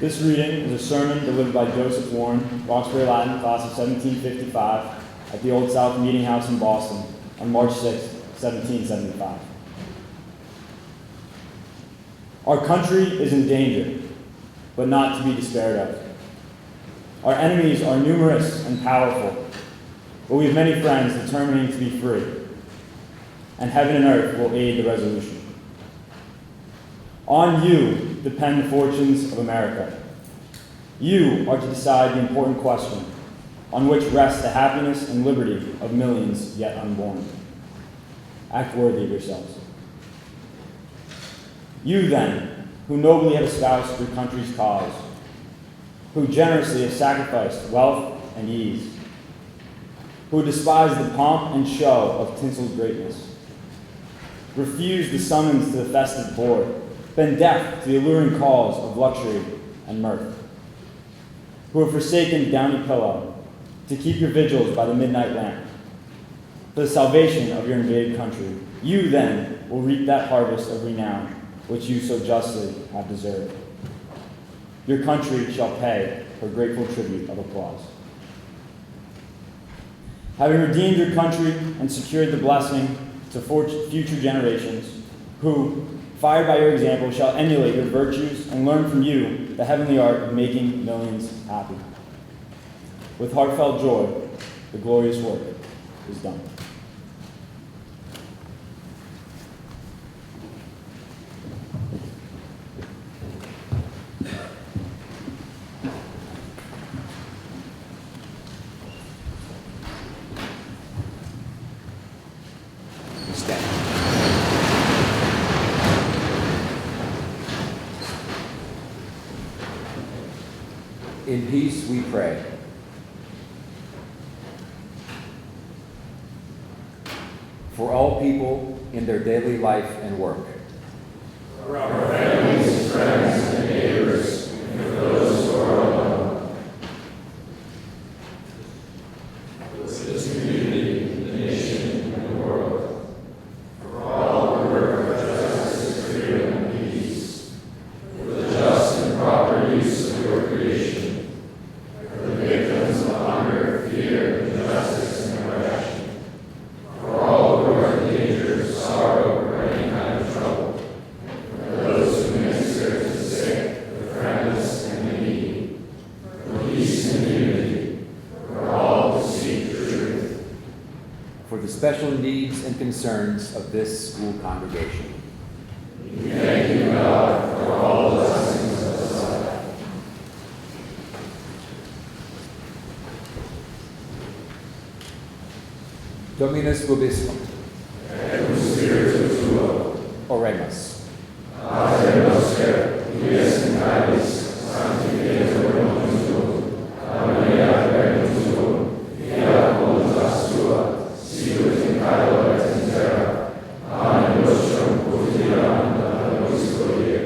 This reading is a sermon delivered by Joseph Warren, Roxbury Latin, class of 1755, at the Old South Meeting House in Boston on March 6, 1775. Our country is in danger, but not to be despaired of. Our enemies are numerous and powerful, but we have many friends determining to be free, and heaven and earth will aid the resolution. On you depend the fortunes of America. You are to decide the important question on which rests the happiness and liberty of millions yet unborn. Act worthy of yourselves. You then, who nobly have espoused your country's cause, who generously have sacrificed wealth and ease, who despise the pomp and show of tinseled greatness, refuse the summons to the festive board, been deaf to the alluring calls of luxury and mirth, who have forsaken the downy pillow to keep your vigils by the midnight lamp, for the salvation of your invaded country, you then will reap that harvest of renown which you so justly have deserved. Your country shall pay her grateful tribute of applause. Having redeemed your country and secured the blessing to future generations, who, fired by your example, shall emulate your virtues and learn from you the heavenly art of making millions happy. With heartfelt joy, the glorious work is done. In peace we pray. For all people in their daily life and work. For our families, friends, and neighbors, and for those who are alone. For this community, the nation, and the world. For all who work for justice, freedom, and peace. For the just and proper use of your creation. For the victims of hunger, fear, injustice, and oppression. For all who are in danger, sorrow, or any kind of trouble. For those who minister to the sick, the friendless, and the needy. For peace and unity. For all who seek the truth. For the special needs and concerns of this school congregation. We thank you, God, for all the blessings of this life. Dominus vobiscum. Et cum spiritu tuo. Oremus. Pater noster, qui es in caelis, sanctificetur nomen tuum. Adveniat regnum tuum. Fiat voluntas tua, sicut in caelo et in terra. Panem nostrum quotidianum da nobis hodie,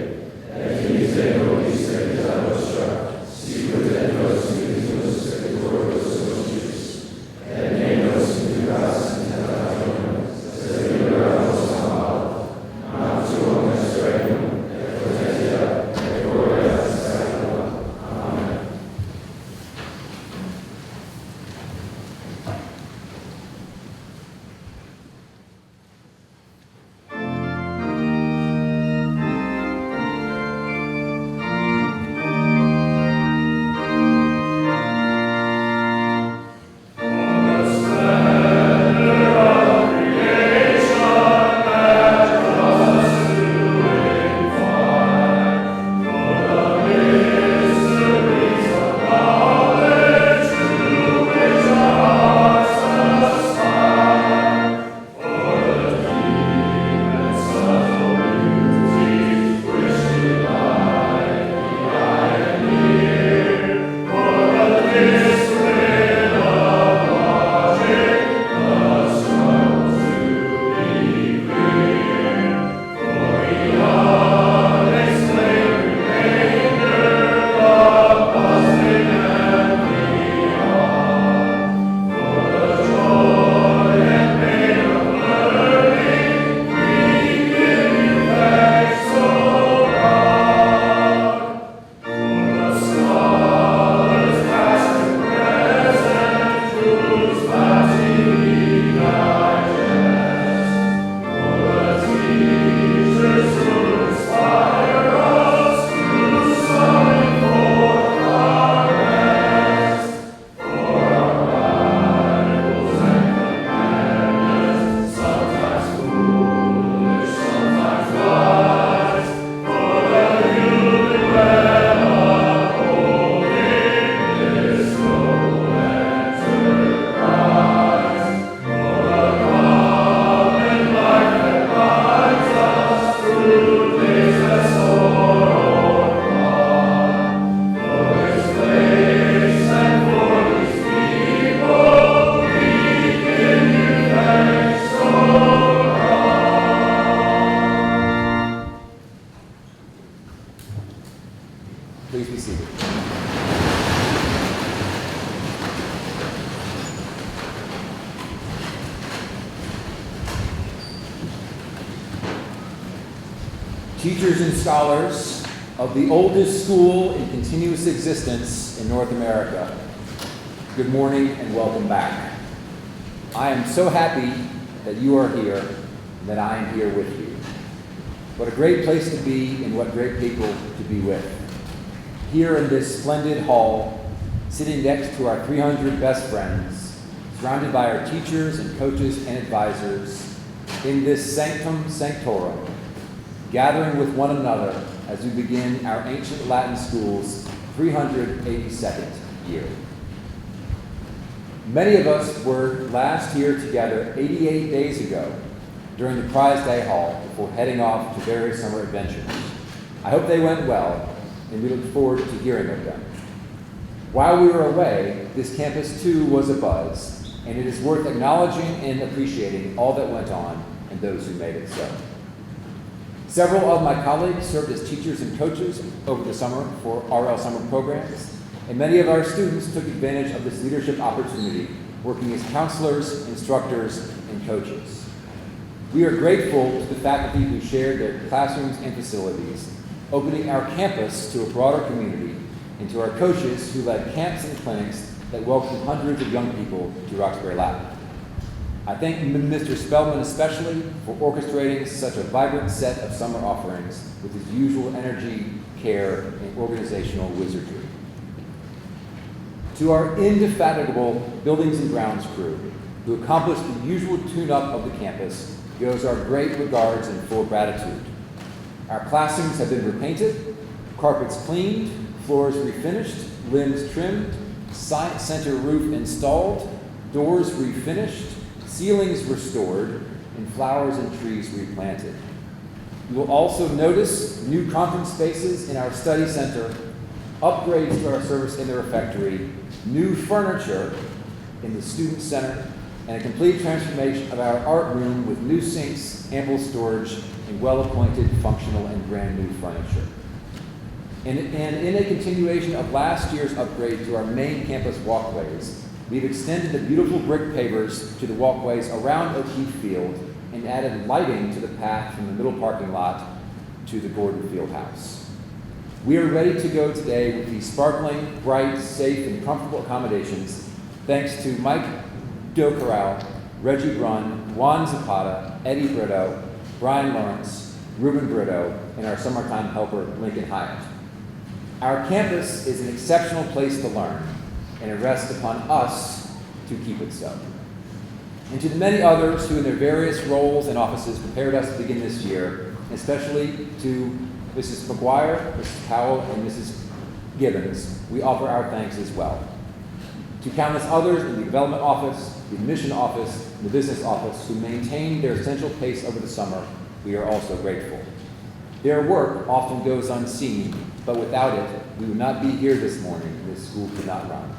et dimitte nobis debita nostra, sicut et nos dimittimus debitoribus nostris. Et ne nos inducas in tentationem, sed libera nos a malo. Ma tuum teachers and scholars of the oldest school in continuous existence in North America, good morning and welcome back. I am so happy that you are here and that I am here with you. What a great place to be and what great people to be with. Here in this splendid hall, sitting next to our 300 best friends, surrounded by our teachers and coaches and advisors, in this sanctum sanctorum, gathering with one another as we begin our ancient Latin school's 382nd year. Many of us were last here together 88 days ago during the Prize Day Hall before heading off to various summer adventures. I hope they went well, and we look forward to hearing of them. While we were away, this campus too was abuzz, and it is worth acknowledging and appreciating all that went on and those who made it so. Several of my colleagues served as teachers and coaches over the summer for RL summer programs, and many of our students took advantage of this leadership opportunity, working as counselors, instructors, and coaches. We are grateful to the faculty who shared their classrooms and facilities, opening our campus to a broader community, and to our coaches who led camps and clinics that welcomed hundreds of young people to Roxbury Latin. I thank Mr. Spellman especially for orchestrating such a vibrant set of summer offerings with his usual energy, care, and organizational wizardry. To our indefatigable buildings and grounds crew, who accomplished the usual tune-up of the campus, goes our great regards and full gratitude. Our classrooms have been repainted, carpets cleaned, floors refinished, limbs trimmed, science center roof installed, doors refinished, ceilings restored, and flowers and trees replanted. You will also notice new conference spaces in our study center, upgrades to our service in the refectory, new furniture in the student center, and a complete transformation of our art room with new sinks, ample storage, and well-appointed, functional, and brand new furniture. And in a continuation of last year's upgrade to our main campus walkways, we've extended the beautiful brick pavers to the walkways around O'Keefe Field and added lighting to the path from the middle parking lot to the Gordon Field House. We are ready to go today with these sparkling, bright, safe, and comfortable accommodations, thanks to Mike Docoral, Reggie Brunn, Juan Zapata, Eddie Brito, Brian Lawrence, Ruben Brito, and our summertime helper, Lincoln Hyatt. Our campus is an exceptional place to learn, and it rests upon us to keep it so. And to the many others who in their various roles and offices prepared us to begin this year, especially to Mrs. McGuire, Mrs. Powell, and Mrs. Gibbons, we offer our thanks as well. To countless others in the development office, the admission office, and the business office who maintained their essential pace over the summer, we are also grateful. Their work often goes unseen, but without it, we would not be here this morning, and this school could not run.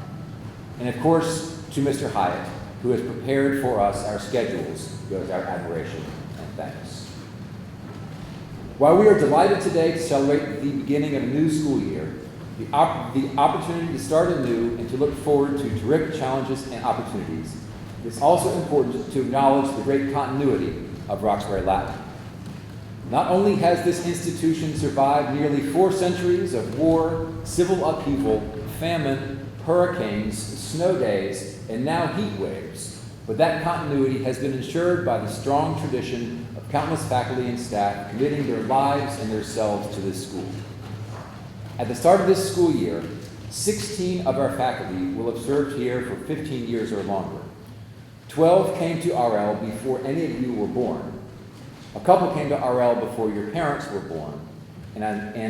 And of course, to Mr. Hyatt, who has prepared for us our schedules, goes our admiration and thanks. While we are delighted today to celebrate the beginning of a new school year, the opportunity to start anew and to look forward to terrific challenges and opportunities, it's also important to acknowledge the great continuity of Roxbury Latin. Not only has this institution survived nearly 4 centuries of war, civil upheaval, famine, hurricanes, snow days, and now heat waves, but that continuity has been ensured by the strong tradition of countless faculty and staff committing their lives and their selves to this school. At the start of this school year, 16 of our faculty will have served here for 15 years or longer. 12 came to RL before any of you were born. A couple came to RL before your parents were born. And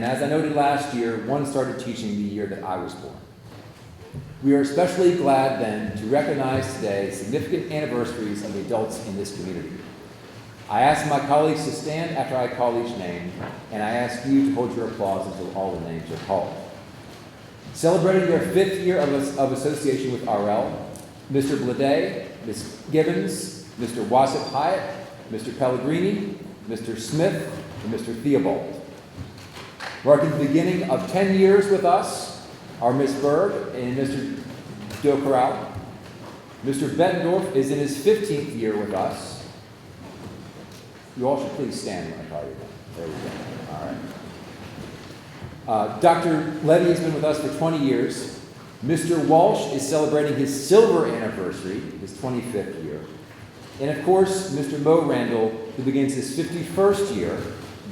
as I noted last year, one started teaching the year that I was born. We are especially glad then to recognize today significant anniversaries of the adults in this community. I ask my colleagues to stand after I call each name, and I ask you to hold your applause until all the names are called. Celebrating their 5th year of association with RL, Mr. Blade, Ms. Gibbons, Mr. Wassett Hyatt, Mr. Pellegrini, Mr. Smith, and Mr. Theobald. Marking the beginning of 10 years with us are Ms. Berg and Mr. Docoral. Mr. Bettendorf is in his 15th year with us. You all should please stand when I call you. There we go. All right. Dr. Levy has been with us for 20 years. Mr. Walsh is celebrating his silver anniversary, his 25th year. And of course, Mr. Mo Randall, who begins his 51st year,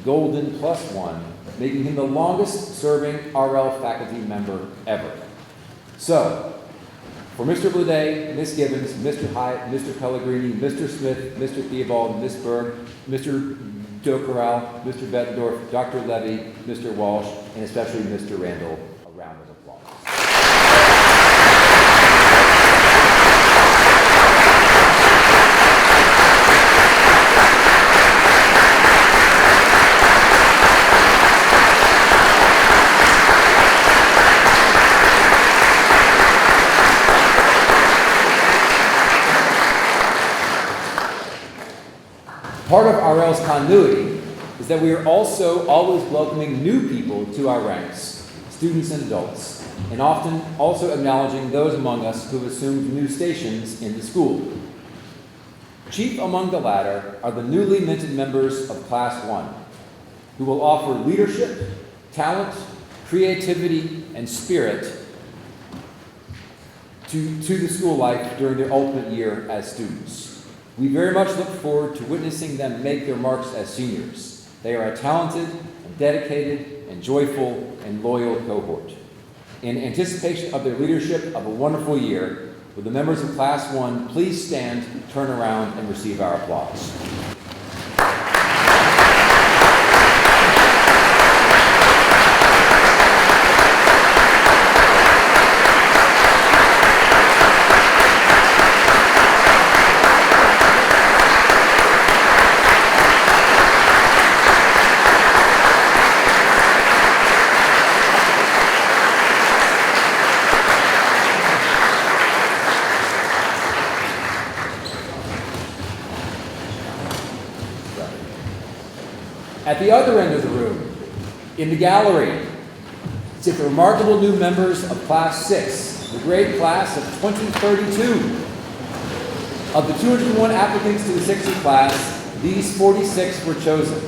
golden +1, making him the longest serving RL faculty member ever. So, for Mr. Bleudet, Ms. Gibbons, Mr. Hyatt, Mr. Pellegrini, Mr. Smith, Mr. Theobald, Ms. Berg, Mr. Dockeral, Mr. Bettendorf, Dr. Levy, Mr. Walsh, and especially Mr. Randall, a round of applause. Part of RL's continuity is that we are also always welcoming new people to our ranks, students and adults, and often also acknowledging those among us who have assumed new stations in the school. Chief among the latter are the newly minted members of Class 1, who will offer leadership, talent, creativity, and spirit to the school life during their ultimate year as students. We very much look forward to witnessing them make their marks as seniors. They are a talented, and dedicated, and joyful, and loyal cohort. In anticipation of their leadership of a wonderful year, will the members of Class 1 please stand, turn around, and receive our applause. At the other end of the room, in the gallery, sit the remarkable new members of Class 6, the great class of 2032. Of the 201 applicants to the 60 class, these 46 were chosen.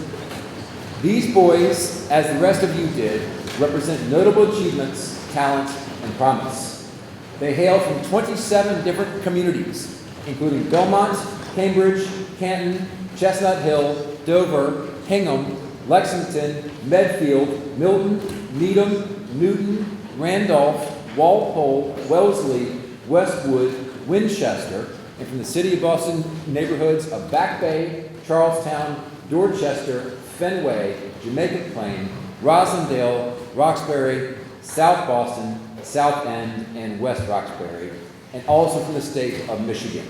These boys, as the rest of you did, represent notable achievements, talent, and promise. They hail from 27 different communities, including Belmont, Cambridge, Canton, Chestnut Hill, Dover, Hingham, Lexington, Medfield, Milton, Needham, Newton, Randolph, Walpole, Wellesley, Westwood, Winchester, and from the City of Boston neighborhoods of Back Bay, Charlestown, Dorchester, Fenway, Jamaica Plain, Roslindale, Roxbury, South Boston, South End, and West Roxbury, and also from the state of Michigan.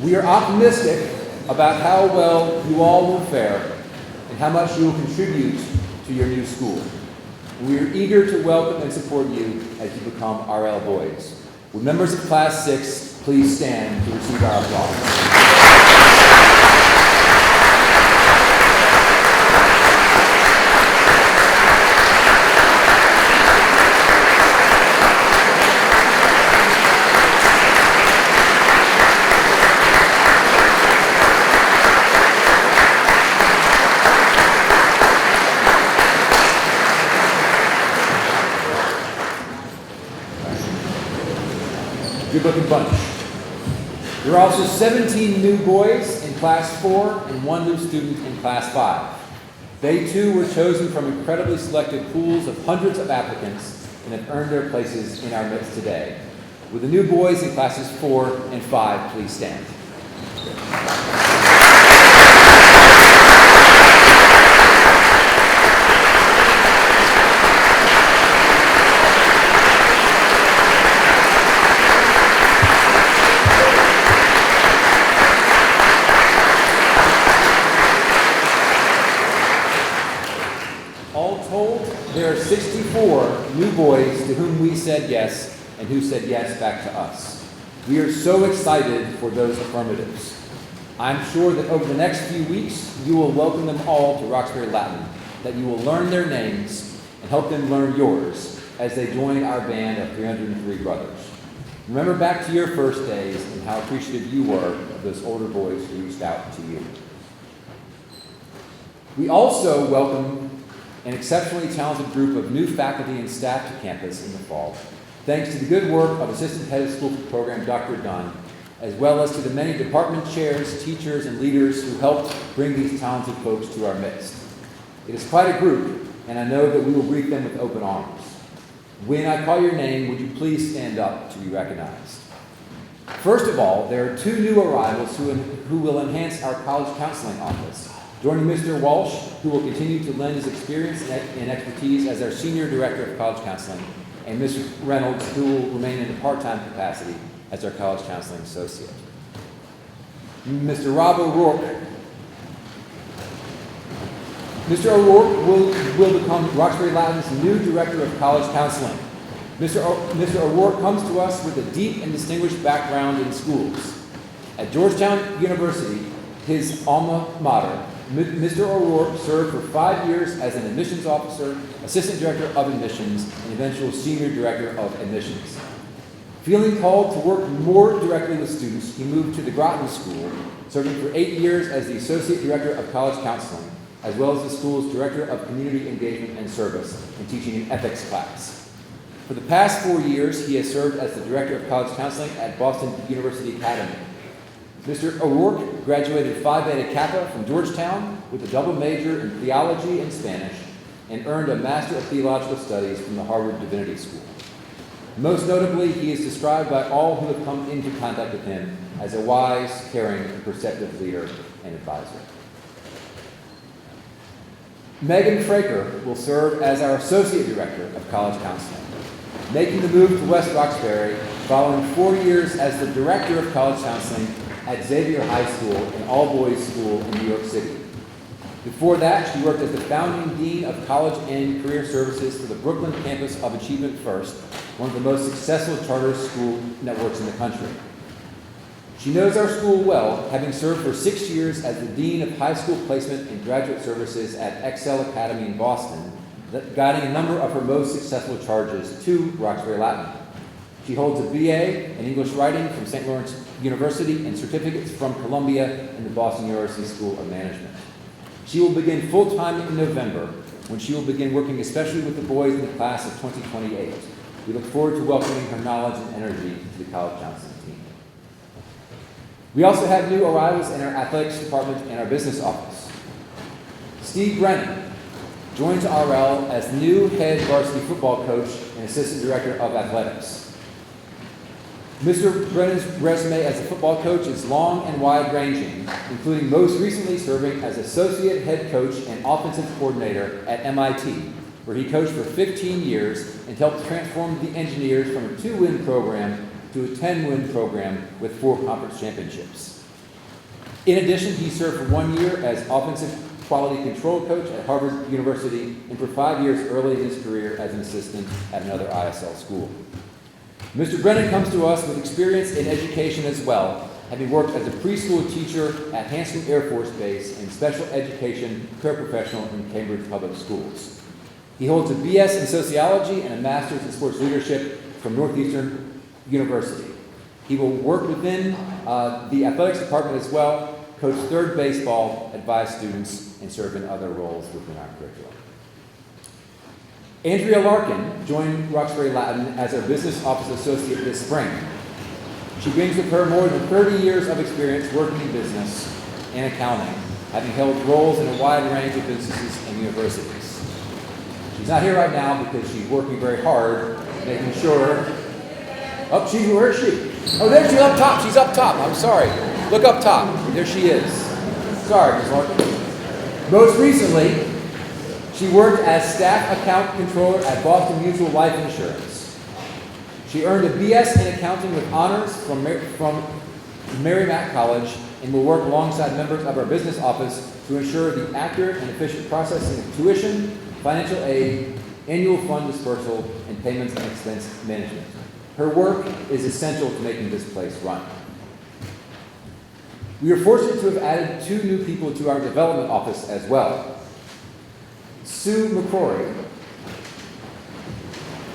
We are optimistic about how well you all will fare and how much you will contribute to your new school. We are eager to welcome and support you as you become RL boys. Will members of Class 6 please stand to receive our applause? Good looking bunch. There are also 17 new boys in Class 4 and 1 new student in Class 5. They too were chosen from incredibly selected pools of hundreds of applicants and have earned their places in our midst today. Will the new boys in Classes 4 and 5 please stand? There are 64 new boys to whom we said yes and who said yes back to us. We are so excited for those affirmatives. I'm sure that over the next few weeks, you will welcome them all to Roxbury Latin, that you will learn their names and help them learn yours as they join our band of 303 brothers. Remember back to your first days and how appreciative you were of those older boys who reached out to you. We also welcome an exceptionally talented group of new faculty and staff to campus in the fall, thanks to the good work of Assistant Head of School Program Dr. Dunn, as well as to the many department chairs, teachers, and leaders who helped bring these talented folks to our midst. It is quite a group, and I know that we will greet them with open arms. When I call your name, would you please stand up to be recognized? First of all, there are two new arrivals who will enhance our college counseling office. Joining Mr. Walsh, who will continue to lend his experience and expertise as our Senior Director of College Counseling, and Mr. Reynolds, who will remain in a part-time capacity as our College Counseling Associate. Mr. Rob O'Rourke. Mr. O'Rourke will become Roxbury Latin's new Director of College Counseling. Mr. O'Rourke comes to us with a deep and distinguished background in schools. At Georgetown University, his alma mater, Mr. O'Rourke served for 5 years as an admissions officer, assistant director of admissions, and eventual senior director of admissions. Feeling called to work more directly with students, he moved to the Groton School, serving for 8 years as the associate director of college counseling, as well as the school's director of community engagement and service, and teaching an ethics class. For the past 4 years, he has served as the director of college counseling at Boston University Academy. Mr. O'Rourke graduated Phi Beta Kappa from Georgetown with a double major in theology and Spanish, and earned a Master of Theological Studies from the Harvard Divinity School. Most notably, he is described by all who have come into contact with him as a wise, caring, and perceptive leader and advisor. Megan Fraker will serve as our Associate Director of College Counseling, making the move to West Roxbury following 4 years as the Director of College Counseling at Xavier High School, an all-boys school in New York City. Before that, she worked as the founding Dean of College and Career Services for the Brooklyn campus of Achievement First, one of the most successful charter school networks in the country. She knows our school well, having served for 6 years as the Dean of High School Placement and Graduate Services at Excel Academy in Boston, guiding a number of her most successful charges to Roxbury Latin. She holds a BA in English Writing from St. Lawrence University and certificates from Columbia and the Boston University School of Management. She will begin full-time in November, when she will begin working especially with the boys in the class of 2028. We look forward to welcoming her knowledge and energy to the college counseling team. We also have new arrivals in our athletics department and our business office. Steve Brennan joins RL as new head varsity football coach and assistant director of athletics. Mr. Brennan's resume as a football coach is long and wide-ranging, including most recently serving as associate head coach and offensive coordinator at MIT, where he coached for 15 years and helped transform the Engineers from a 2-win program to a 10-win program with 4 conference championships. In addition, he served for 1 year as offensive quality control coach at Harvard University and for 5 years early in his career as an assistant at another ISL school. Mr. Brennan comes to us with experience in education as well, having worked as a preschool teacher at Hanscom Air Force Base and special education paraprofessional in Cambridge Public Schools. He holds a BS in sociology and a master's in sports leadership from Northeastern University. He will work within the athletics department as well, coach third baseball, advise students, and serve in other roles within our curriculum. Andrea Larkin joined Roxbury Latin as our business office associate this spring. She brings with her more than 30 years of experience working in business and accounting, having held roles in a wide range of businesses and universities. She's not here right now because she's working very hard, making sure. Oh, where is she? Oh, there she's up top. She's up top. I'm sorry. Look up top. There she is. Sorry, Ms. Larkin. Most recently, she worked as staff account controller at Boston Mutual Life Insurance. She earned a BS in accounting with honors from Merrimack College and will work alongside members of our business office to ensure the accurate and efficient processing of tuition, financial aid, annual fund dispersal, and payments and expense management. Her work is essential to making this place run. We are fortunate to have added 2 new people to our development office as well. Sue McCrory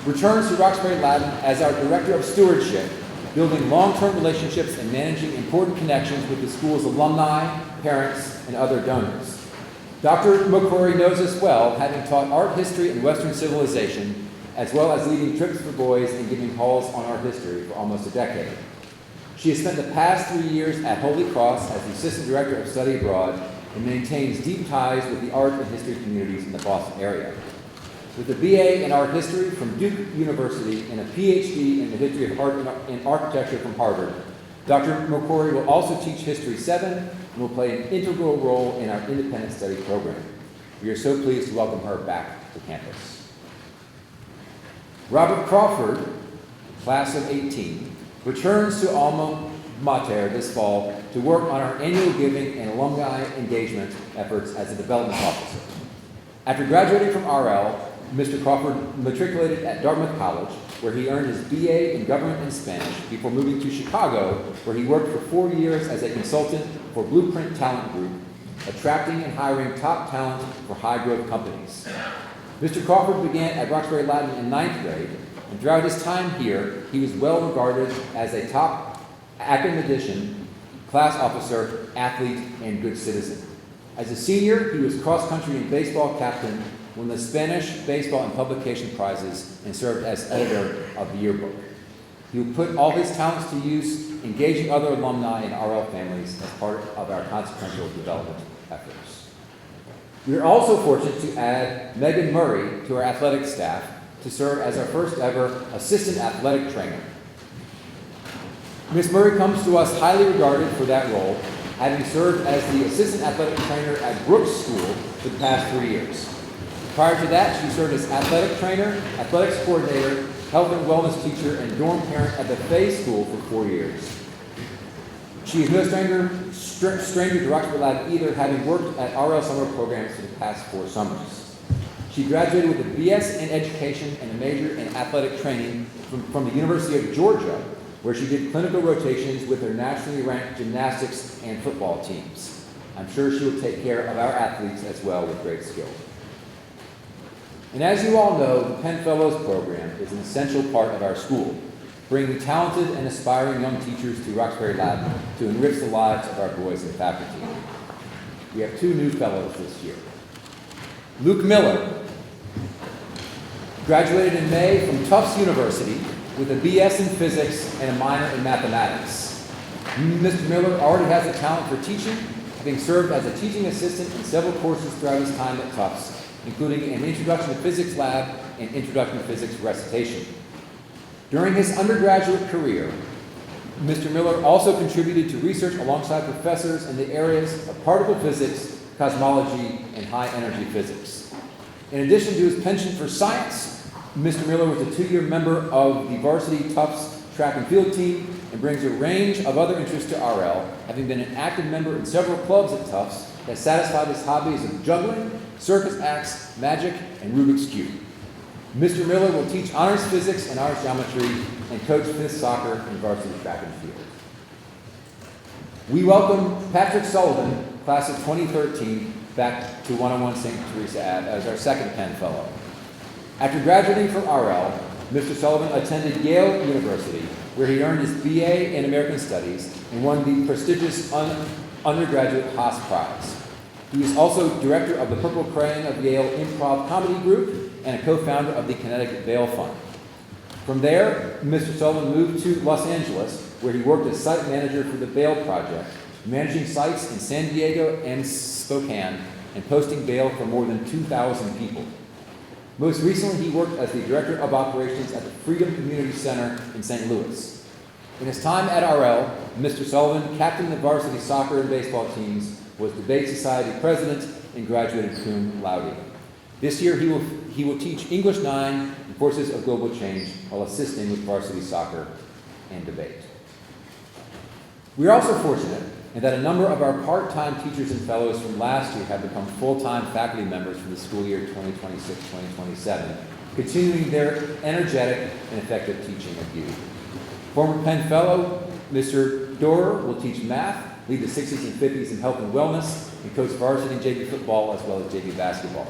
returns to Roxbury Latin as our Director of Stewardship, building long-term relationships and managing important connections with the school's alumni, parents, and other donors. Dr. McCrory knows us well, having taught art history and Western civilization, as well as leading trips for boys and giving halls on art history for almost a decade. She has spent the past 3 years at Holy Cross as the Assistant Director of Study Abroad and maintains deep ties with the art and history communities in the Boston area. With a BA in art history from Duke University and a PhD in the history of art and architecture from Harvard, Dr. McCrory will also teach History 7 and will play an integral role in our independent study program. We are so pleased to welcome her back to campus. Robert Crawford, class of 18, returns to Alma Mater this fall to work on our annual giving and alumni engagement efforts as a development officer. After graduating from RL, Mr. Crawford matriculated at Dartmouth College, where he earned his BA in government and Spanish before moving to Chicago, where he worked for 4 years as a consultant for Blueprint Talent Group, attracting and hiring top talent for high-growth companies. Mr. Crawford began at Roxbury Latin in 9th grade, and throughout his time here, he was well regarded as a top academician, class officer, athlete, and good citizen. As a senior, he was cross-country and baseball captain, won the Spanish Baseball and Publication Prizes, and served as editor of the yearbook. He will put all his talents to use, engaging other alumni and RL families as part of our consequential development efforts. We are also fortunate to add Megan Murray to our athletic staff to serve as our first ever assistant athletic trainer. Ms. Murray comes to us highly regarded for that role, having served as the assistant athletic trainer at Brooks School for the past 3 years. Prior to that, she served as athletic trainer, athletics coordinator, health and wellness teacher, and dorm parent at the Fay School for 4 years. She is no stranger to Roxbury Latin either, having worked at RL summer programs for the past 4 summers. She graduated with a BS in education and a major in athletic training from the University of Georgia, where she did clinical rotations with her nationally ranked gymnastics and football teams. I'm sure she will take care of our athletes as well with great skill. And as you all know, the Penn Fellows program is an essential part of our school, bringing talented and aspiring young teachers to Roxbury Latin to enrich the lives of our boys and faculty. We have 2 new fellows this year. Luke Miller graduated in May from Tufts University with a BS in physics and a minor in mathematics. Mr. Miller already has a talent for teaching, having served as a teaching assistant in several courses throughout his time at Tufts, including an Introduction to Physics lab and Introduction to Physics recitation. During his undergraduate career, Mr. Miller also contributed to research alongside professors in the areas of particle physics, cosmology, and high-energy physics. In addition to his penchant for science, Mr. Miller was a 2-year member of the varsity Tufts track and field team and brings a range of other interests to RL, having been an active member in several clubs at Tufts that satisfied his hobbies of juggling, circus acts, magic, and Rubik's Cube. Mr. Miller will teach honors physics and honors geometry and coach 5th soccer and varsity track and field. We welcome Patrick Sullivan, class of 2013, back to 101 St. Teresa Ave as our second Penn Fellow. After graduating from RL, Mr. Sullivan attended Yale University, where he earned his BA in American Studies and won the prestigious undergraduate Haas Prize. He is also director of the Purple Crayon of Yale Improv Comedy Group and a co-founder of the Connecticut Veil Fund. From there, Mr. Sullivan moved to Los Angeles, where he worked as site manager for the Veil Project, managing sites in San Diego and Spokane, and posting bail for more than 2,000 people. Most recently, he worked as the Director of Operations at the Freedom Community Center in St. Louis. In his time at RL, Mr. Sullivan captained the varsity soccer and baseball teams, was Debate Society president, and graduated cum laude. This year, he will teach English 9 and Forces of Global Change while assisting with varsity soccer and debate. We are also fortunate in that a number of our part-time teachers and fellows from last year have become full-time faculty members for the school year 2026-2027, continuing their energetic and effective teaching of youth. Former Penn Fellow, Mr. Dorer, will teach math, lead the 60s and 50s in health and wellness, and coach varsity and JV football as well as JV basketball.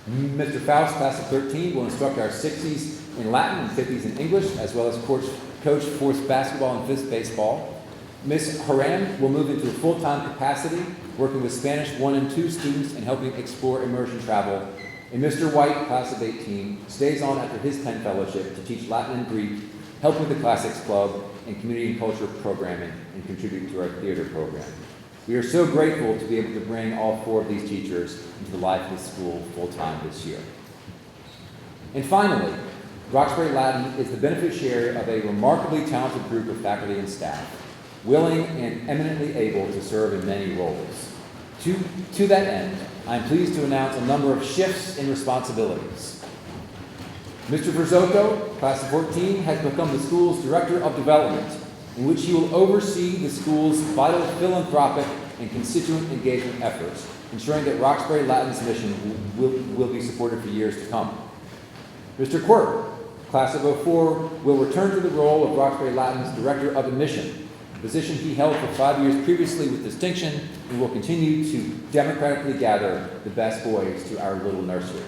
Mr. Faust, class of 13, will instruct our 60s in Latin and 50s in English, as well as coach 4th basketball and 5th baseball. Ms. Haran will move into a full-time capacity, working with Spanish 1 and 2 students and helping explore immersion travel. And Mr. White, class of 18, stays on after his Penn Fellowship to teach Latin and Greek, help with the Classics Club, and community and culture programming, and contribute to our theater program. We are so grateful to be able to bring all 4 of these teachers into the life of the school full-time this year. And finally, Roxbury Latin is the beneficiary of a remarkably talented group of faculty and staff, willing and eminently able to serve in many roles. To that end, I am pleased to announce a number of shifts in responsibilities. Mr. Verzocco, class of 14, has become the school's Director of Development, in which he will oversee the school's vital philanthropic and constituent engagement efforts, ensuring that Roxbury Latin's mission will be supported for years to come. Mr. Quirk, class of 04, will return to the role of Roxbury Latin's Director of Admission, a position he held for 5 years previously with distinction, and will continue to democratically gather the best boys to our little nursery.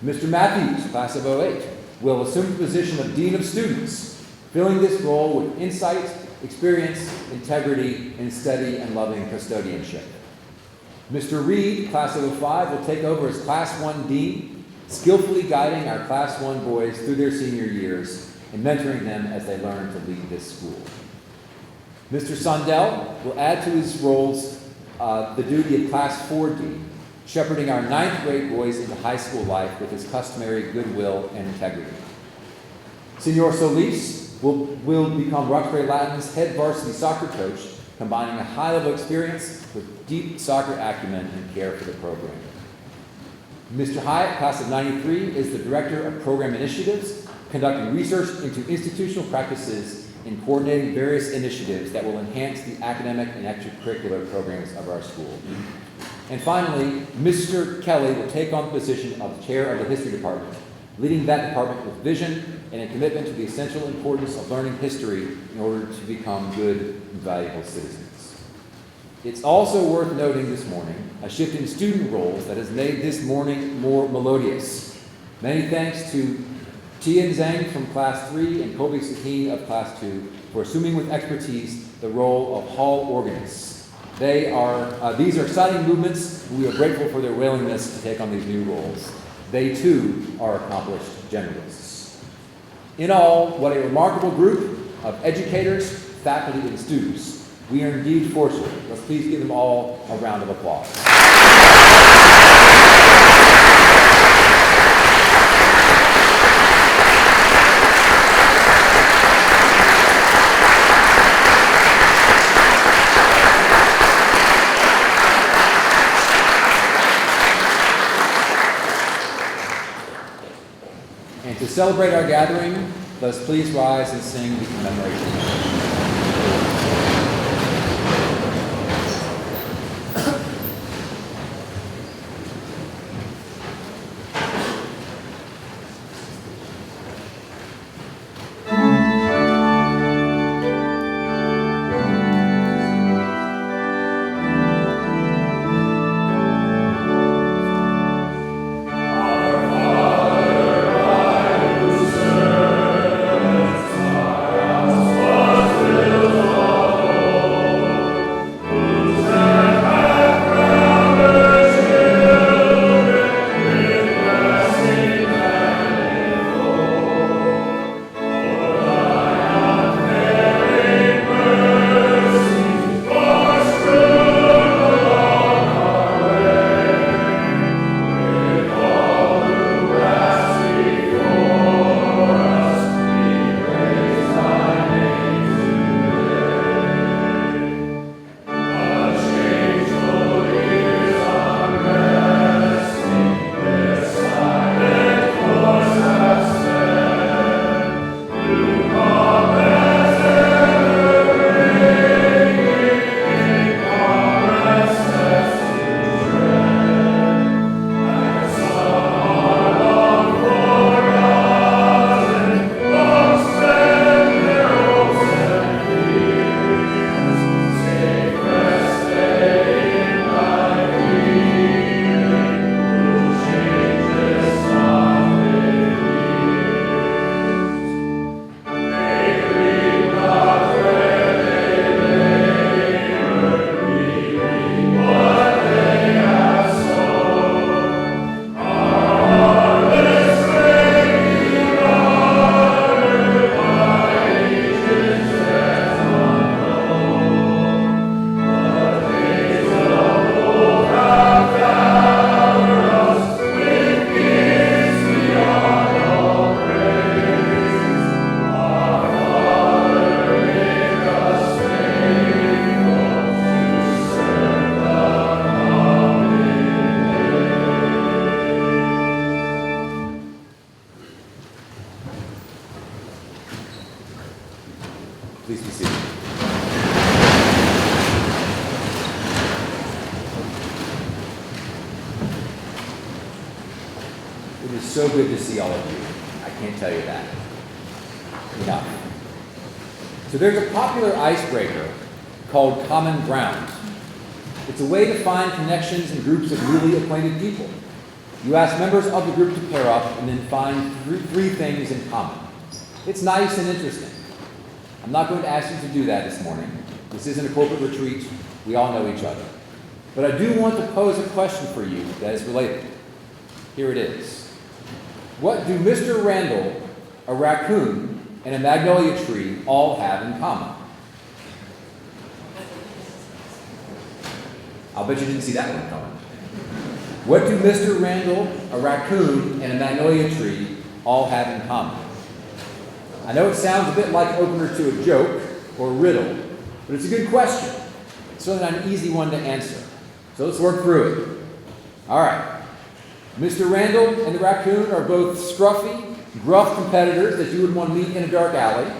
Mr. Matthews, class of 08, will assume the position of Dean of Students, filling this role with insight, experience, integrity, and steady and loving custodianship. Mr. Reed, class of 05, will take over as Class 1 Dean, skillfully guiding our Class 1 boys through their senior years and mentoring them as they learn to lead this school. Mr. Sundell will add to his roles the duty of Class 4 Dean, shepherding our 9th grade boys into high school life with his customary goodwill and integrity. Senor Solis will become Roxbury Latin's head varsity soccer coach, combining a high-level experience with deep soccer acumen and care for the program. Mr. Hyatt, class of 93, is the Director of Program Initiatives, conducting research into institutional practices and coordinating various initiatives that will enhance the academic and extracurricular programs of our school. And finally, Mr. Kelly will take on the position of Chair of the History Department, leading that department with vision and a commitment to the essential importance of learning history in order to become good and valuable citizens. It's also worth noting this morning a shift in student roles that has made this morning more melodious. Many thanks to Tian Zhang from Class 3 and Kobe Sakin of Class 2 for assuming with expertise the role of hall organists. These are exciting movements, and we are grateful for their willingness to take on these new roles. They too are accomplished generalists. In all, what a remarkable group of educators, faculty, and students. We are indeed fortunate. Let's please give them all a round of applause. And to celebrate our gathering, let us please rise and sing the commemoration hymn. Will Please be seated. It is so good to see all of you. I can't tell you that enough. So there's a popular icebreaker called Common Ground. It's a way to find connections in groups of newly acquainted people. You ask members of the group to pair up and then find three things in common. It's nice and interesting. I'm not going to ask you to do that this morning. This isn't a corporate retreat. We all know each other. But I do want to pose a question for you that is related. Here it is. What do Mr. Randall, a raccoon, and a magnolia tree all have in common? I'll bet you didn't see that one coming. What do Mr. Randall, a raccoon, and a magnolia tree all have in common? I know it sounds a bit like opener to a joke or a riddle, but it's a good question. It's certainly not an easy one to answer. So let's work through it. All right. Mr. Randall and the raccoon are both scruffy, gruff competitors that you would want to meet in a dark alley,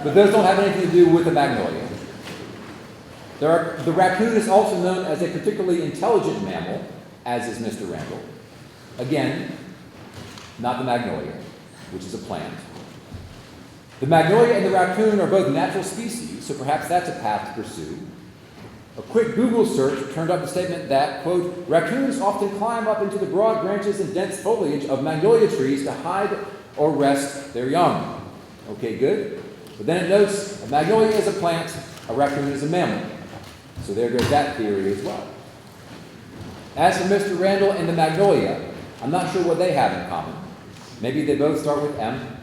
but those don't have anything to do with the magnolia. The raccoon is also known as a particularly intelligent mammal, as is Mr. Randall. Again, not the magnolia, which is a plant. The magnolia and the raccoon are both natural species, so perhaps that's a path to pursue. A quick Google search turned up a statement that, quote, raccoons often climb up into the broad branches and dense foliage of magnolia trees to hide or rest their young. Okay, good. But then it notes a magnolia is a plant, a raccoon is a mammal. So there goes that theory as well. As for Mr. Randall and the magnolia, I'm not sure what they have in common. Maybe they both start with M.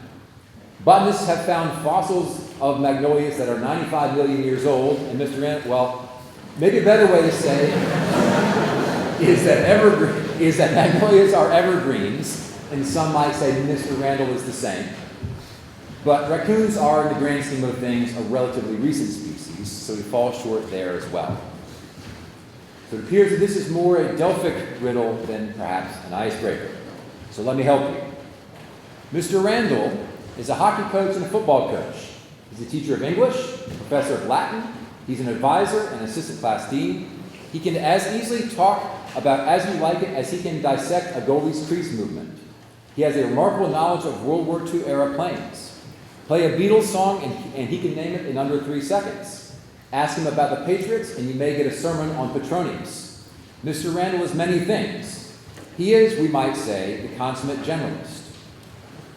Botanists have found fossils of magnolias that are 95 million years old, and Mr. Randall, well, maybe a better way to say is that magnolias are evergreens, and some might say Mr. Randall is the same. But raccoons are, in the grand scheme of things, a relatively recent species, so we fall short there as well. So it appears that this is more a Delphic riddle than perhaps an icebreaker. So let me help you. Mr. Randall is a hockey coach and a football coach. He's a teacher of English, a professor of Latin. He's an advisor and assistant class dean. He can as easily talk about As You Like It as he can dissect a goalie's crease movement. He has a remarkable knowledge of World War II era planes. Play a Beatles song and he can name it in under 3 seconds. Ask him about the Patriots and you may get a sermon on Petronius. Mr. Randall is many things. He is, we might say, the consummate generalist.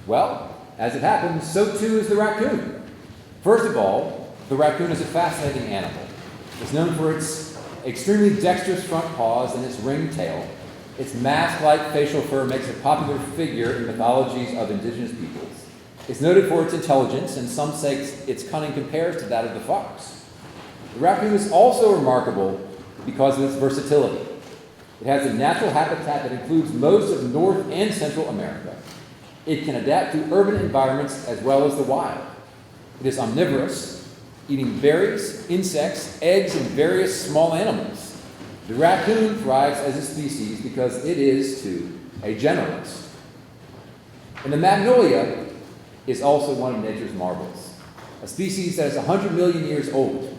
Well, as it happens, so too is the raccoon. First of all, the raccoon is a fascinating animal. It's known for its extremely dexterous front paws and its ringed tail. Its mask-like facial fur makes it a popular figure in mythologies of indigenous peoples. It's noted for its intelligence, and some say its cunning compares to that of the fox. The raccoon is also remarkable because of its versatility. It has a natural habitat that includes most of North and Central America. It can adapt to urban environments as well as the wild. It is omnivorous, eating berries, insects, eggs, and various small animals. The raccoon thrives as a species because it is, too, a generalist. And the magnolia is also one of nature's marvels, a species that is 100 million years old.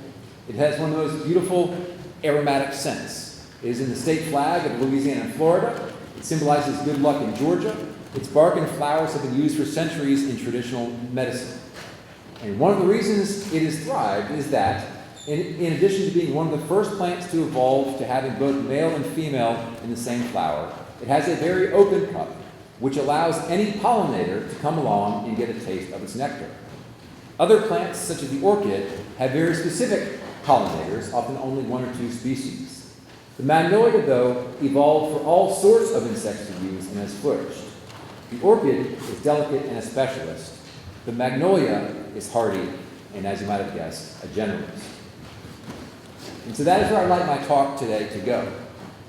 It has one of the most beautiful aromatic scents. It is in the state flag of Louisiana and Florida. It symbolizes good luck in Georgia. Its bark and flowers have been used for centuries in traditional medicine. And one of the reasons it has thrived is that, in addition to being one of the first plants to evolve to having both male and female in the same flower, it has a very open cup, which allows any pollinator to come along and get a taste of its nectar. Other plants, such as the orchid, have very specific pollinators, often only 1 or 2 species. The magnolia, though, evolved for all sorts of insects to use and has flourished. The orchid is delicate and a specialist. The magnolia is hardy and, as you might have guessed, a generalist. And so that is where I'd like my talk today to go.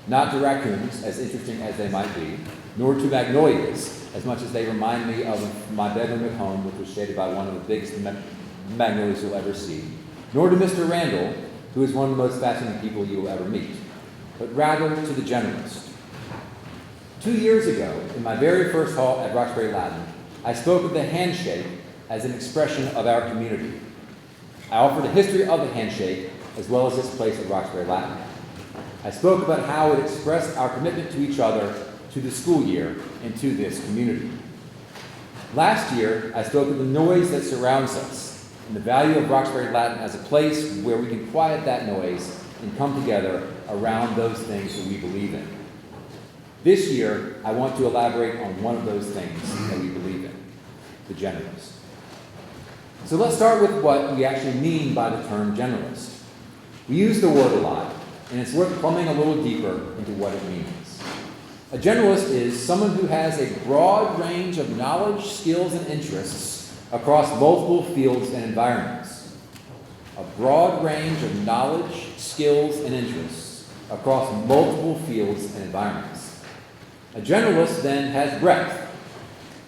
Not to raccoons, as interesting as they might be, nor to magnolias, as much as they remind me of my bedroom at home, which was shaded by one of the biggest magnolias you'll ever see, nor to Mr. Randall, who is one of the most fascinating people you will ever meet, but rather to the generalist. 2 years ago, in my very first hall at Roxbury Latin, I spoke of the handshake as an expression of our community. I offered a history of the handshake, as well as its place at Roxbury Latin. I spoke about how it expressed our commitment to each other, to the school year, and to this community. Last year, I spoke of the noise that surrounds us, and the value of Roxbury Latin as a place where we can quiet that noise and come together around those things that we believe in. This year, I want to elaborate on one of those things that we believe in, the generalist. So let's start with what we actually mean by the term generalist. We use the word a lot, and it's worth plumbing a little deeper into what it means. A generalist is someone who has a broad range of knowledge, skills, and interests across multiple fields and environments. A broad range of knowledge, skills, and interests across multiple fields and environments. A generalist then has breadth.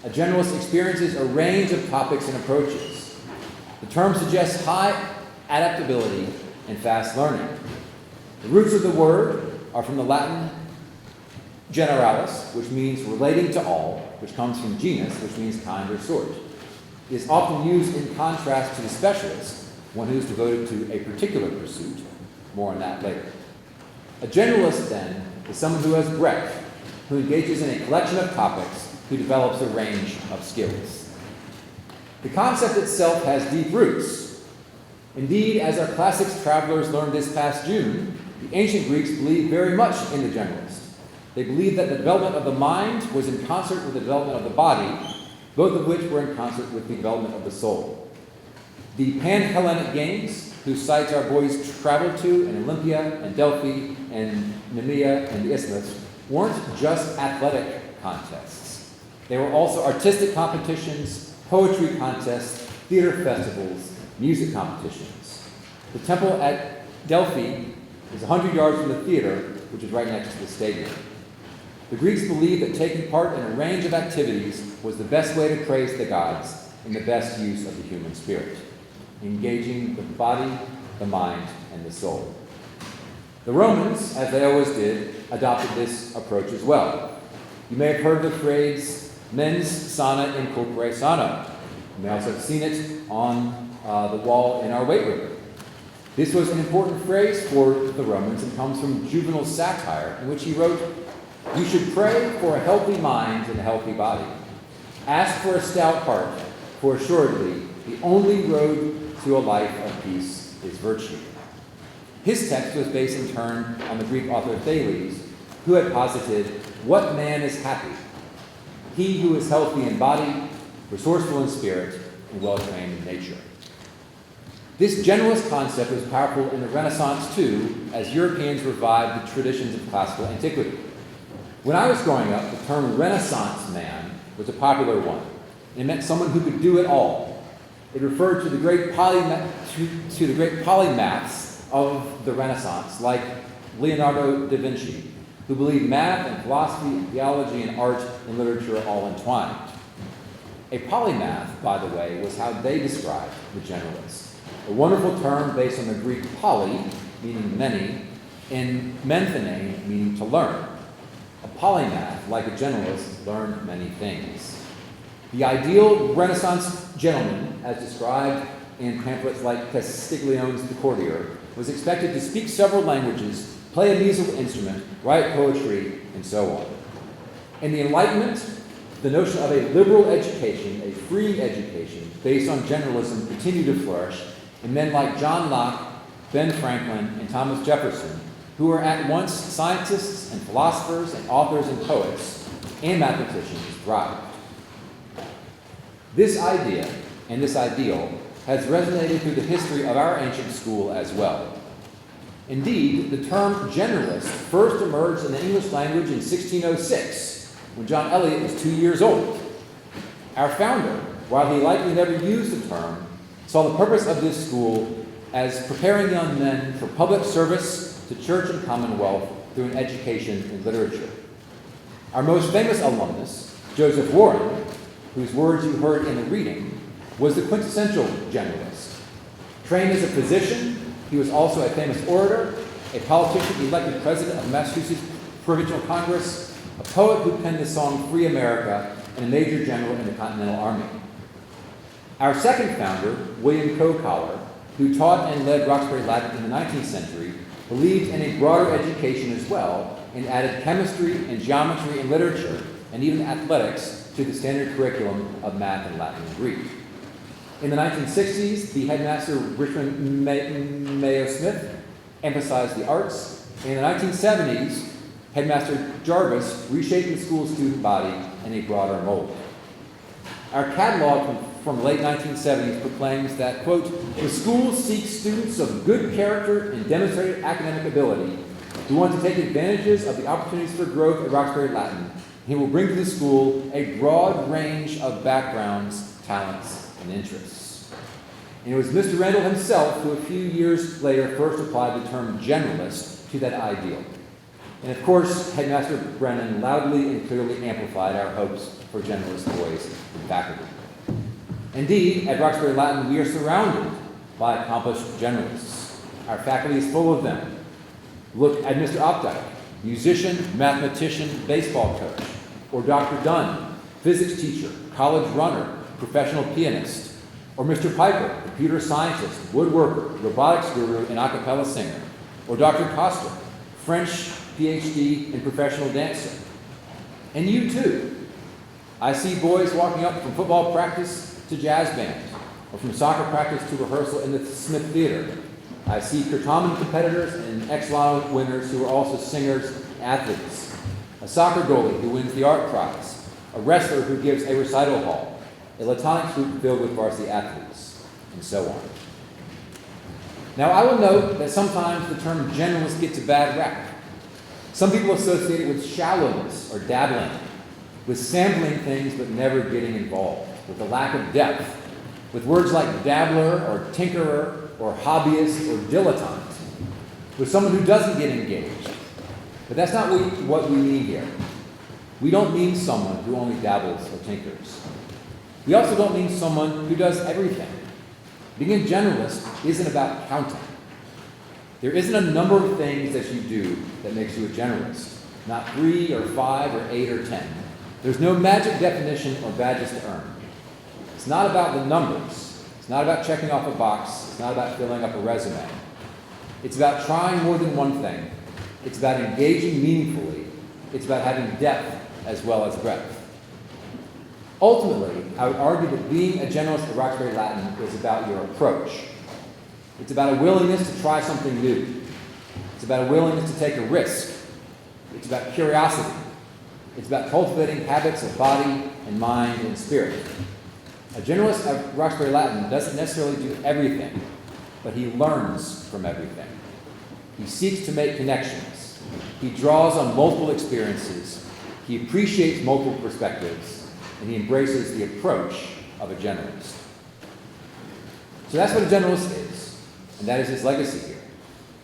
A generalist experiences a range of topics and approaches. The term suggests high adaptability and fast learning. The roots of the word are from the Latin generalis, which means relating to all, which comes from genus, which means kind or sort. It is often used in contrast to the specialist, one who is devoted to a particular pursuit. More on that later. A generalist, then, is someone who has breadth, who engages in a collection of topics, who develops a range of skills. The concept itself has deep roots. Indeed, as our classics travelers learned this past June, the ancient Greeks believed very much in the generalist. They believed that the development of the mind was in concert with the development of the body, both of which were in concert with the development of the soul. The Pan-Hellenic Games, whose sites our boys traveled to in Olympia and Delphi and Nemea and the Isthmus, weren't just athletic contests. They were also artistic competitions, poetry contests, theater festivals, music competitions. The temple at Delphi is 100 yards from the theater, which is right next to the stadium. The Greeks believed that taking part in a range of activities was the best way to praise the gods and the best use of the human spirit, engaging the body, the mind, and the soul. The Romans, as they always did, adopted this approach as well. You may have heard the phrase, mens sana in corpore sano. You may also have seen it on the wall in our weight room. This was an important phrase for the Romans and comes from Juvenal's satire, in which he wrote, "You should pray for a healthy mind and a healthy body. Ask for a stout heart, for assuredly the only road to a life of peace is virtue." His text was based in turn on the Greek author Thales, who had posited, "What man is happy? He who is healthy in body, resourceful in spirit, and well-trained in nature." This generalist concept was powerful in the Renaissance too, as Europeans revived the traditions of classical antiquity. When I was growing up, the term Renaissance man was a popular one. It meant someone who could do it all. It referred to the great polymaths of the Renaissance, like Leonardo da Vinci, who believed math and philosophy and theology and art and literature all entwined. A polymath, by the way, was how they described the generalist. A wonderful term based on the Greek poly, meaning many, and menthene, meaning to learn. A polymath, like a generalist, learned many things. The ideal Renaissance gentleman, as described in pamphlets like Castiglione's The Courtier, was expected to speak several languages, play a musical instrument, write poetry, and so on. In the Enlightenment, the notion of a liberal education, a free education, based on generalism continued to flourish, and men like John Locke, Ben Franklin, and Thomas Jefferson, who were at once scientists and philosophers and authors and poets and mathematicians, thrived. This idea and this ideal has resonated through the history of our ancient school as well. Indeed, the term generalist first emerged in the English language in 1606, when John Eliot was 2 years old. Our founder, while he likely never used the term, saw the purpose of this school as preparing young men for public service to church and commonwealth through an education in literature. Our most famous alumnus, Joseph Warren, whose words you heard in the reading, was the quintessential generalist. Trained as a physician, he was also a famous orator, a politician elected president of Massachusetts Provincial Congress, a poet who penned the song Free America, and a major general in the Continental Army. Our second founder, William Collar, who taught and led Roxbury Latin in the 19th century, believed in a broader education as well and added chemistry and geometry and literature and even athletics to the standard curriculum of math and Latin and Greek. In the 1960s, the headmaster, Richmond Mayo Smith, emphasized the arts. In the 1970s, Headmaster Jarvis reshaped the school student body in a broader mold. Our catalog from the late 1970s proclaims that, quote, the school seeks students of good character and demonstrated academic ability who want to take advantages of the opportunities for growth at Roxbury Latin. He will bring to the school a broad range of backgrounds, talents, and interests. And it was Mr. Randall himself who a few years later first applied the term generalist to that ideal. And of course, Headmaster Brennan loudly and clearly amplified our hopes for generalist boys and faculty. Indeed, at Roxbury Latin, we are surrounded by accomplished generalists. Our faculty is full of them. Look at Mr. Opdyke, musician, mathematician, baseball coach, or Dr. Dunn, physics teacher, college runner, professional pianist, or Mr. Piper, computer scientist, woodworker, robotics guru, and a cappella singer, or Dr. Coster, French PhD and professional dancer. And you too. I see boys walking up from football practice to jazz band, or from soccer practice to rehearsal in the Smith Theater. I see Kurtaman competitors and Exelon winners who are also singers and athletes. A soccer goalie who wins the art prize. A wrestler who gives a recital hall. A Latonic troupe filled with varsity athletes, and so on. Now, I will note that sometimes the term generalist gets a bad rap. Some people associate it with shallowness or dabbling, with sampling things but never getting involved, with a lack of depth, with words like dabbler or tinkerer or hobbyist or dilettante, with someone who doesn't get engaged. But that's not what we mean here. We don't mean someone who only dabbles or tinkers. We also don't mean someone who does everything. Being a generalist isn't about counting. There isn't a number of things that you do that makes you a generalist. Not 3 or 5 or 8 or 10. There's no magic definition or badges to earn. It's not about the numbers. It's not about checking off a box. It's not about filling up a resume. It's about trying more than one thing. It's about engaging meaningfully. It's about having depth as well as breadth. Ultimately, I would argue that being a generalist at Roxbury Latin is about your approach. It's about a willingness to try something new. It's about a willingness to take a risk. It's about curiosity. It's about cultivating habits of body and mind and spirit. A generalist at Roxbury Latin doesn't necessarily do everything, but he learns from everything. He seeks to make connections. He draws on multiple experiences. He appreciates multiple perspectives. And he embraces the approach of a generalist. So that's what a generalist is, and that is his legacy here.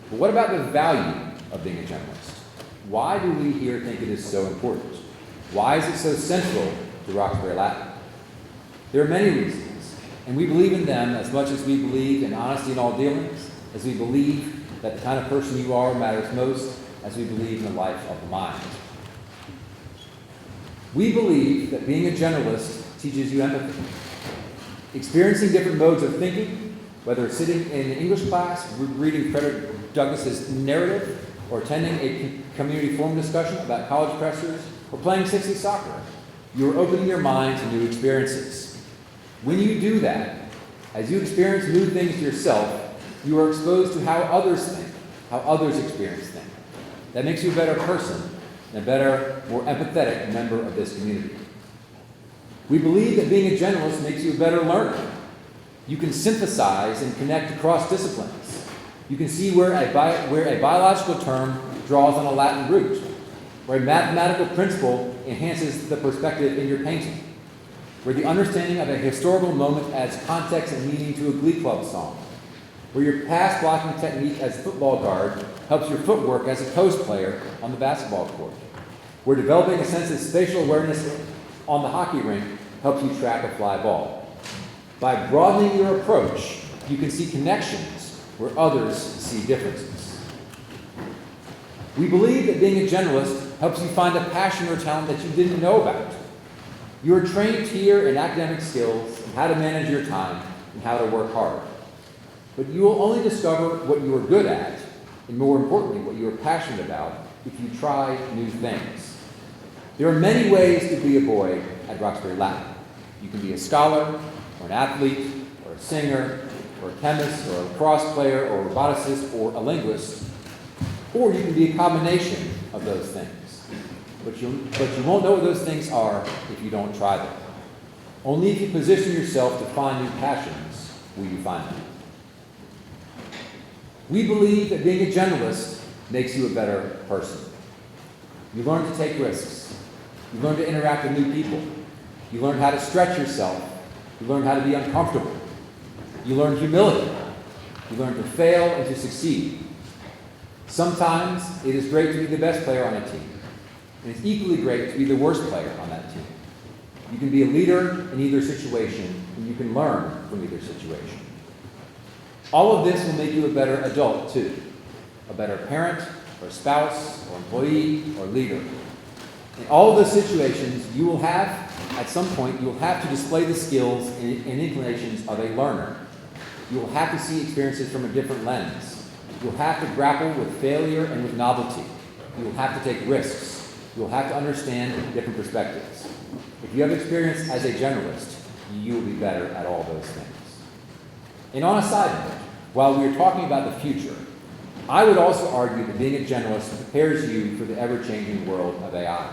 But what about the value of being a generalist? Why do we here think it is so important? Why is it so central to Roxbury Latin? There are many reasons, and we believe in them as much as we believe in honesty in all dealings, as we believe that the kind of person you are matters most, as we believe in the life of the mind. We believe that being a generalist teaches you empathy. Experiencing different modes of thinking, whether sitting in an English class, reading Frederick Douglass's narrative, or attending a community forum discussion about college pressures, or playing 60 soccer, you are opening your mind to new experiences. When you do that, as you experience new things yourself, you are exposed to how others think, how others experience things. That makes you a better person, and a better, more empathetic member of this community. We believe that being a generalist makes you a better learner. You can synthesize and connect across disciplines. You can see where a biological term draws on a Latin root, where a mathematical principle enhances the perspective in your painting, where the understanding of a historical moment adds context and meaning to a Glee Club song, where your pass blocking technique as a football guard helps your footwork as a post player on the basketball court, where developing a sense of spatial awareness on the hockey rink helps you track a fly ball. By broadening your approach, you can see connections where others see differences. We believe that being a generalist helps you find a passion or talent that you didn't know about. You are trained here in academic skills, how to manage your time and how to work hard. But you will only discover what you are good at, and more importantly, what you are passionate about, if you try new things. There are many ways to be a boy at Roxbury Latin. You can be a scholar, or an athlete, or a singer, or a chemist, or a lacrosse player, or a roboticist, or a linguist, or you can be a combination of those things. But you won't know what those things are if you don't try them. Only if you position yourself to find new passions will you find them. We believe that being a generalist makes you a better person. You learn to take risks. You learn to interact with new people. You learn how to stretch yourself. You learn how to be uncomfortable. You learn humility. You learn to fail and to succeed. Sometimes it is great to be the best player on a team, and it's equally great to be the worst player on that team. You can be a leader in either situation, and you can learn from either situation. All of this will make you a better adult, too. A better parent, or spouse, or employee, or leader. In all of those situations, you will have, at some point, you will have to display the skills and inclinations of a learner. You will have to see experiences from a different lens. You will have to grapple with failure and with novelty. You will have to take risks. You will have to understand different perspectives. If you have experience as a generalist, you will be better at all those things. And on a side note, while we are talking about the future, I would also argue that being a generalist prepares you for the ever-changing world of AI.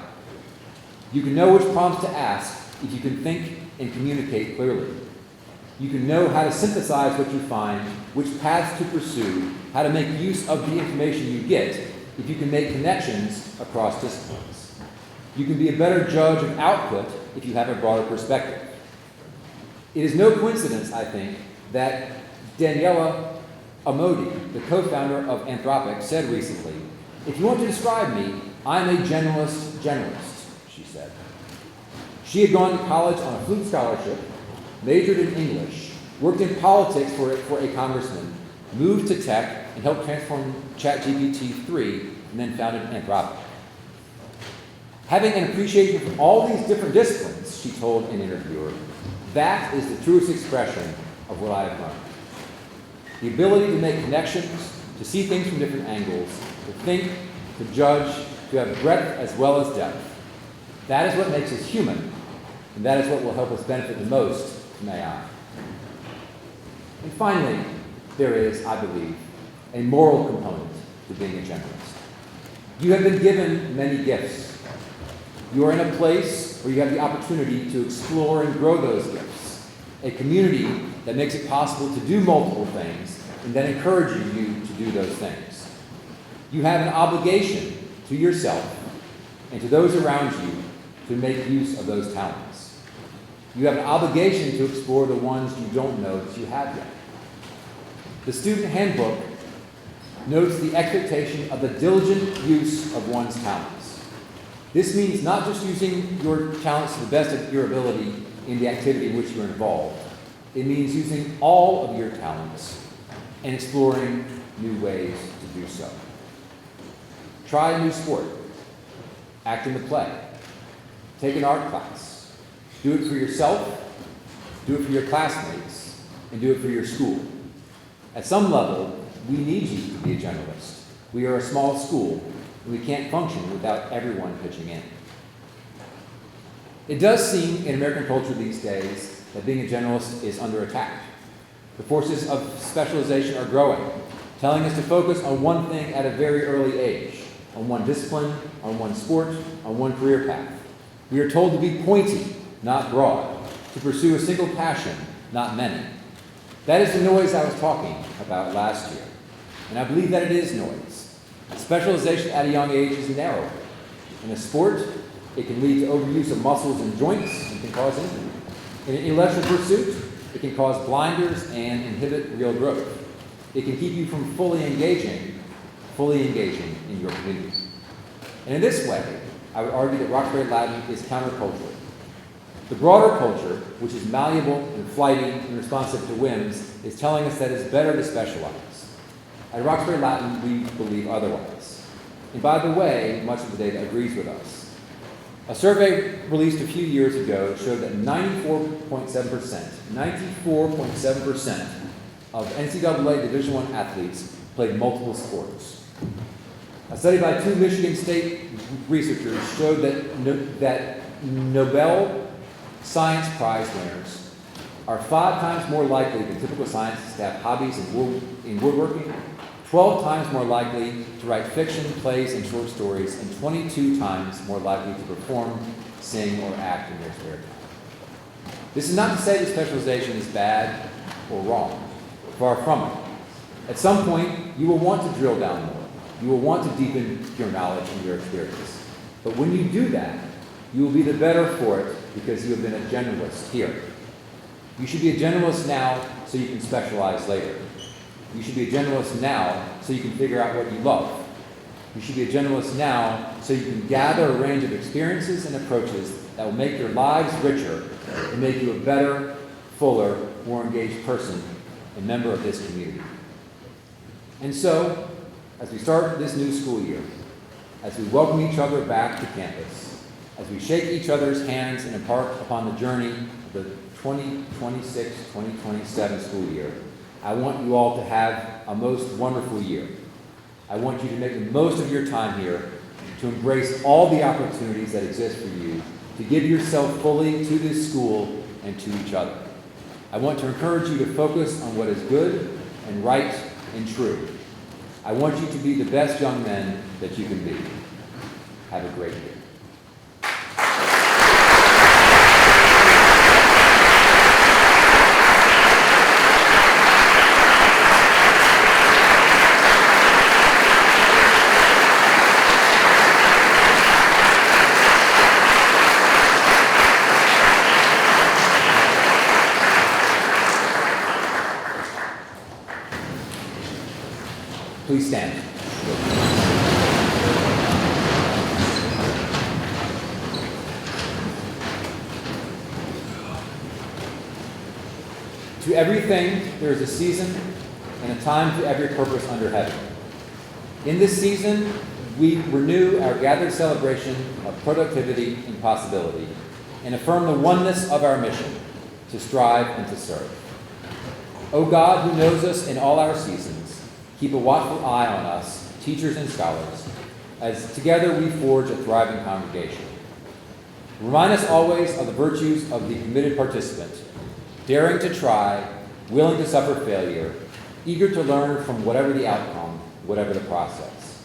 You can know which prompts to ask if you can think and communicate clearly. You can know how to synthesize what you find, which paths to pursue, how to make use of the information you get, if you can make connections across disciplines. You can be a better judge of output if you have a broader perspective. It is no coincidence, I think, that Daniela Amodi, the co-founder of Anthropic, said recently, "If you want to describe me, I'm a generalist," she said. She had gone to college on a flute scholarship, majored in English, worked in politics for a congressman, moved to tech, and helped transform ChatGPT-3, and then founded Anthropic. Having an appreciation for all these different disciplines, she told an interviewer, that is the truest expression of what I have learned. The ability to make connections, to see things from different angles, to think, to judge, to have breadth as well as depth. That is what makes us human, and that is what will help us benefit the most from AI. And finally, there is, I believe, a moral component to being a generalist. You have been given many gifts. You are in a place where you have the opportunity to explore and grow those gifts. A community that makes it possible to do multiple things and then encourages you to do those things. You have an obligation to yourself and to those around you to make use of those talents. You have an obligation to explore the ones you don't know that you have yet. The student handbook notes the expectation of the diligent use of one's talents. This means not just using your talents to the best of your ability in the activity in which you're involved. It means using all of your talents and exploring new ways to do so. Try a new sport. Act in the play. Take an art class. Do it for yourself, do it for your classmates, and do it for your school. At some level, we need you to be a generalist. We are a small school, and we can't function without everyone pitching in. It does seem in American culture these days that being a generalist is under attack. The forces of specialization are growing, telling us to focus on one thing at a very early age, on one discipline, on one sport, on one career path. We are told to be pointy, not broad, to pursue a single passion, not many. That is the noise I was talking about last year, and I believe that it is noise. Specialization at a young age is narrow. In a sport, it can lead to overuse of muscles and joints and can cause injury. In an intellectual pursuit, it can cause blinders and inhibit real growth. It can keep you from fully engaging in your community. And in this way, I would argue that Roxbury Latin is countercultural. The broader culture, which is malleable and flighty and responsive to whims, is telling us that it's better to specialize. At Roxbury Latin, we believe otherwise. And by the way, much of the data agrees with us. A survey released a few years ago showed that 94.7% of NCAA Division I athletes played multiple sports. A study by 2 Michigan State researchers showed that Nobel Science Prize winners are 5 times more likely than typical scientists to have hobbies in woodworking, 12 times more likely to write fiction, plays, and short stories, and 22 times more likely to perform, sing, or act in their spare time. This is not to say that specialization is bad or wrong. Far from it. At some point, you will want to drill down more. You will want to deepen your knowledge and your experience. But when you do that, you will be the better for it because you have been a generalist here. You should be a generalist now so you can specialize later. You should be a generalist now so you can figure out what you love. You should be a generalist now so you can gather a range of experiences and approaches that will make your lives richer and make you a better, fuller, more engaged person and member of this community. And so, as we start this new school year, as we welcome each other back to campus, as we shake each other's hands and embark upon the journey of the 2026-2027 school year, I want you all to have a most wonderful year. I want you to make the most of your time here, to embrace all the opportunities that exist for you, to give yourself fully to this school and to each other. I want to encourage you to focus on what is good and right and true. I want you to be the best young men that you can be. Have a great year. Please stand. To everything there is a season and a time to every purpose under heaven. In this season, we renew our gathered celebration of productivity and possibility and affirm the oneness of our mission to strive and to serve. O God, who knows us in all our seasons, keep a watchful eye on us, teachers and scholars, as together we forge a thriving congregation. Remind us always of the virtues of the committed participant, daring to try, willing to suffer failure, eager to learn from whatever the outcome, whatever the process.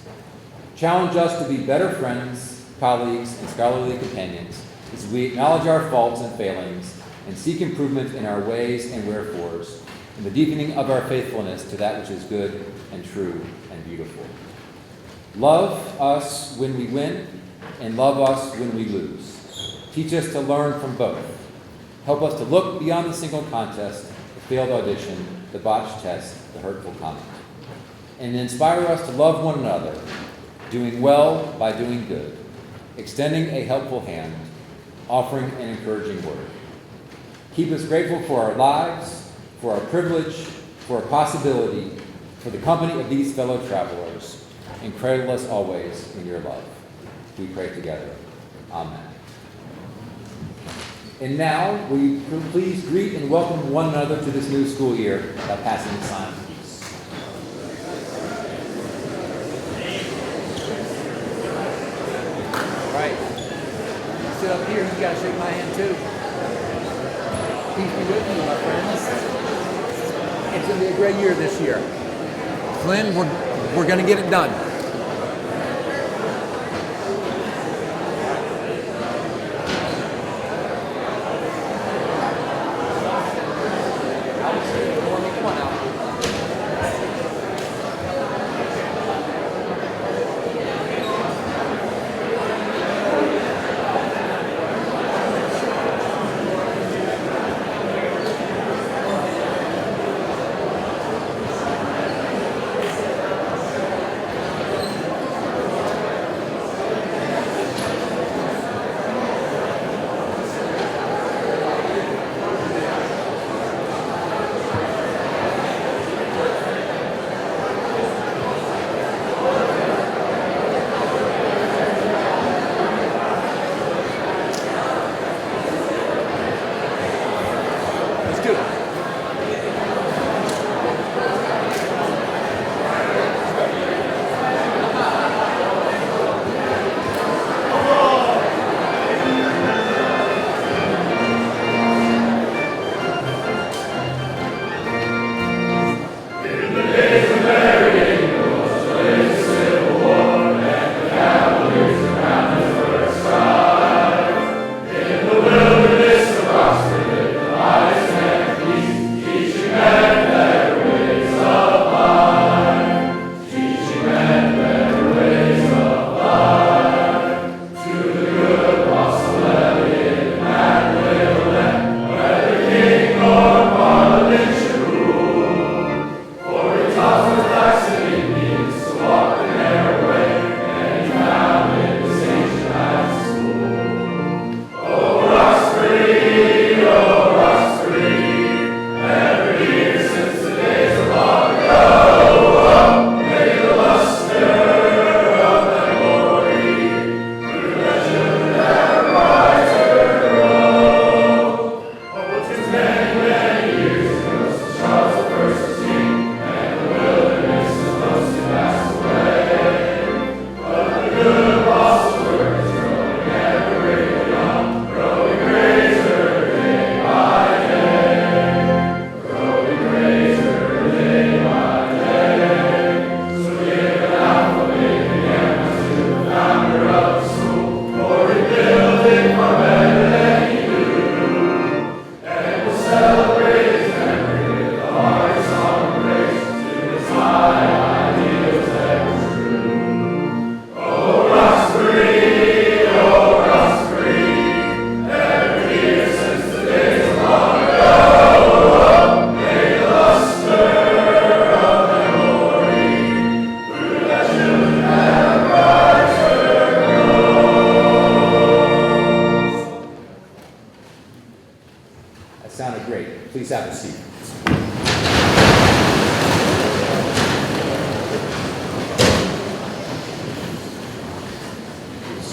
Challenge us to be better friends, colleagues, and scholarly companions as we acknowledge our faults and failings and seek improvement in our ways and wherefores, and the deepening of our faithfulness to that which is good and true and beautiful. Love us when we win, and love us when we lose. Teach us to learn from both. Help us to look beyond the single contest, the failed audition, the botched test, the hurtful comment. And inspire us to love one another, doing well by doing good, extending a helpful hand, offering an encouraging word. Keep us grateful for our lives, for our privilege, for our possibility, for the company of these fellow travelers, and cradle us always in your love. We pray together. Amen. And now, will you please greet and welcome one another to this new school year by passing the sign of peace. All right. Sit up here. You got to shake my hand too. Peace be with you, my friends. It's going to be a great year this year. Flynn, we're going to get it done.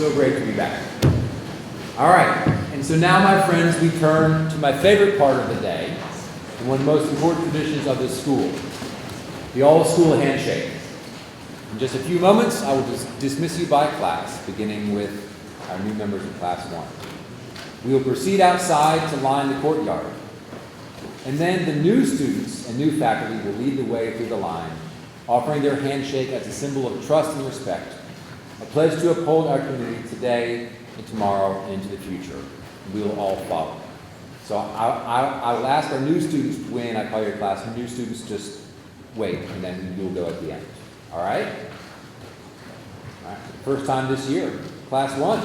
So great to be back. All right, and so now, my friends, we turn to my favorite part of the day, and one of the most important traditions of this school, the all-school handshake. In just a few moments, I will dismiss you by class, beginning with our new members of Class 1. We will proceed outside to line the courtyard, and then the new students and new faculty will lead the way through the line, offering their handshake as a symbol of trust and respect, a pledge to uphold our community today and tomorrow and into the future. We will all follow. So I will ask our new students, when I call your class, new students just wait, and then you'll go at the end. All right? All right. First time this year, Class 1.